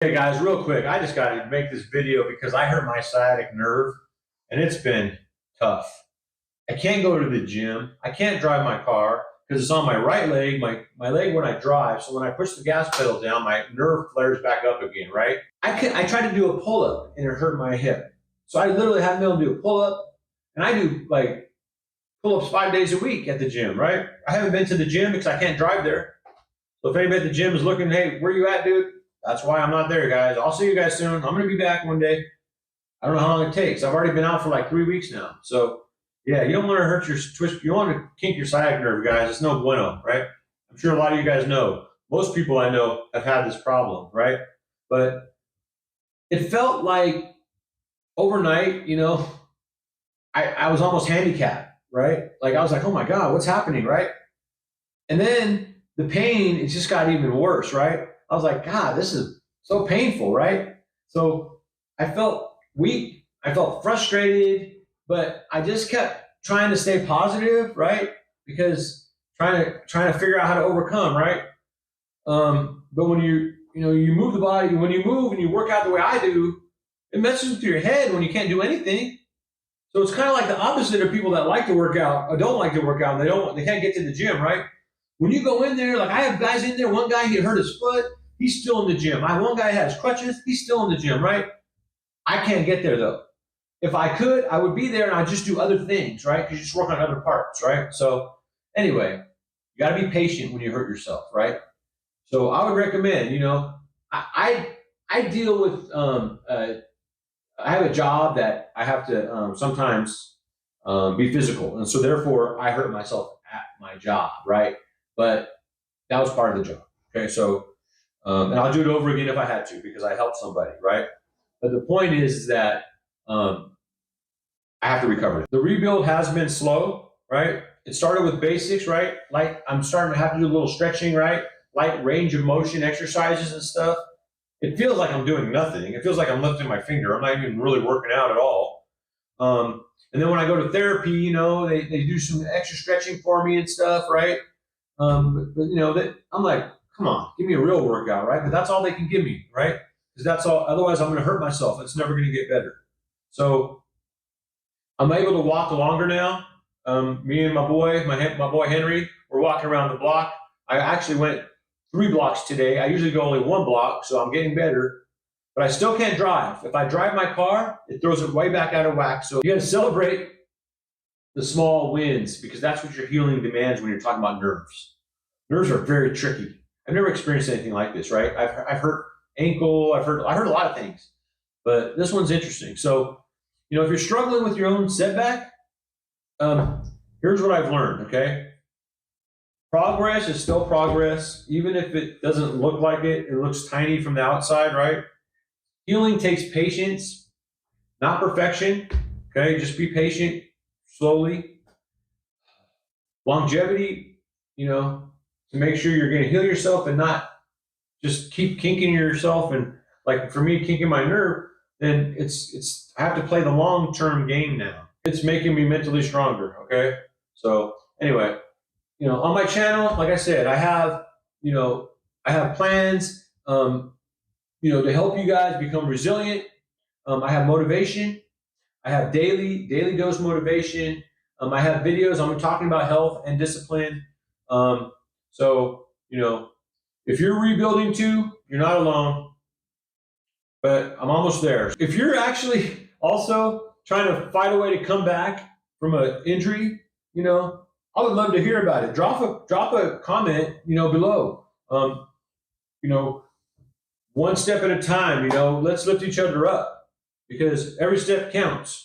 Hey guys, real quick, I just got to make this video because I hurt my sciatic nerve and it's been tough. I can't go to the gym. I can't drive my car because it's on my right leg, my leg when I drive. So when I push the gas pedal down, my nerve flares back up again, right? I tried to do a pull-up and it hurt my hip. So I literally haven't been able to do a pull-up, and I do like pull-ups 5 days a week at the gym, right? I haven't been to the gym because I can't drive there. So if anybody at the gym is looking, hey, where you at, dude? That's why I'm not there, guys. I'll see you guys soon. I'm going to be back one day. I don't know how long it takes. I've already been out for like 3 weeks now. So, yeah, you don't want to hurt your twist. You want to kink your sciatic nerve, guys. It's no bueno, right? I'm sure a lot of you guys know. Most people I know have had this problem, right? But it felt like overnight, I was almost handicapped, right? Like I was like, oh my God, what's happening, right? And then the pain, it just got even worse, right? I was like, God, this is so painful, right? So I felt weak. I felt frustrated, but I just kept trying to stay positive, right? Because trying to figure out how to overcome, right? But when you move the body, when you move and you work out the way I do, it messes with your head when you can't do anything. So it's kind of like the opposite of people that like to work out or don't like to work out. They can't get to the gym, right? When you go in there, like I have guys in there. One guy, he hurt his foot. He's still in the gym. I have one guy has crutches. He's still in the gym, right? I can't get there though. If I could, I would be there and I'd just do other things, right? Because you just work on other parts, right? So anyway, you got to be patient when you hurt yourself, right? So I would recommend, I deal with, I have a job that I have to sometimes be physical. And so therefore I hurt myself at my job, right? But that was part of the job. Okay. So, and I'll do it over again if I had to, because I helped somebody, right? But the point is that I have to recover. The rebuild has been slow, right? It started with basics, right? Like I'm starting to have to do a little stretching, right? Light range of motion exercises and stuff. It feels like I'm doing nothing. It feels like I'm lifting my finger. I'm not even really working out at all. And then when I go to therapy, they do some extra stretching for me and stuff, right? I'm like, come on, give me a real workout, right? But that's all they can give me, right? Because that's all. Otherwise, I'm going to hurt myself. It's never going to get better. So I'm able to walk longer now. Me and my boy Henry, we're walking around the block. I actually went 3 blocks today. I usually go only 1 block, so I'm getting better. But I still can't drive. If I drive my car, it throws it way back out of whack. So you got to celebrate the small wins, because that's what your healing demands when you're talking about nerves. Nerves are very tricky. I've never experienced anything like this, right? I've hurt ankle. I heard a lot of things, but this one's interesting. So, if you're struggling with your own setback, here's what I've learned. Okay. Progress is still progress, even if it doesn't look like it. It looks tiny from the outside, right? Healing takes patience, not perfection. Okay, just be patient, slowly. Longevity, to make sure you're going to heal yourself and not just keep kinking yourself. And like for me, kinking my nerve, then I have to play the long-term game now. It's making me mentally stronger. Okay, so anyway. On my channel, like I said, I have plans, to help you guys become resilient. I have motivation. I have daily dose motivation. I have videos. I'm talking about health and discipline. So, if you're rebuilding too, you're not alone, but I'm almost there. If you're actually also trying to find a way to come back from an injury, I would love to hear about it. Drop a comment, below. One step at a time, let's lift each other up, because every step counts.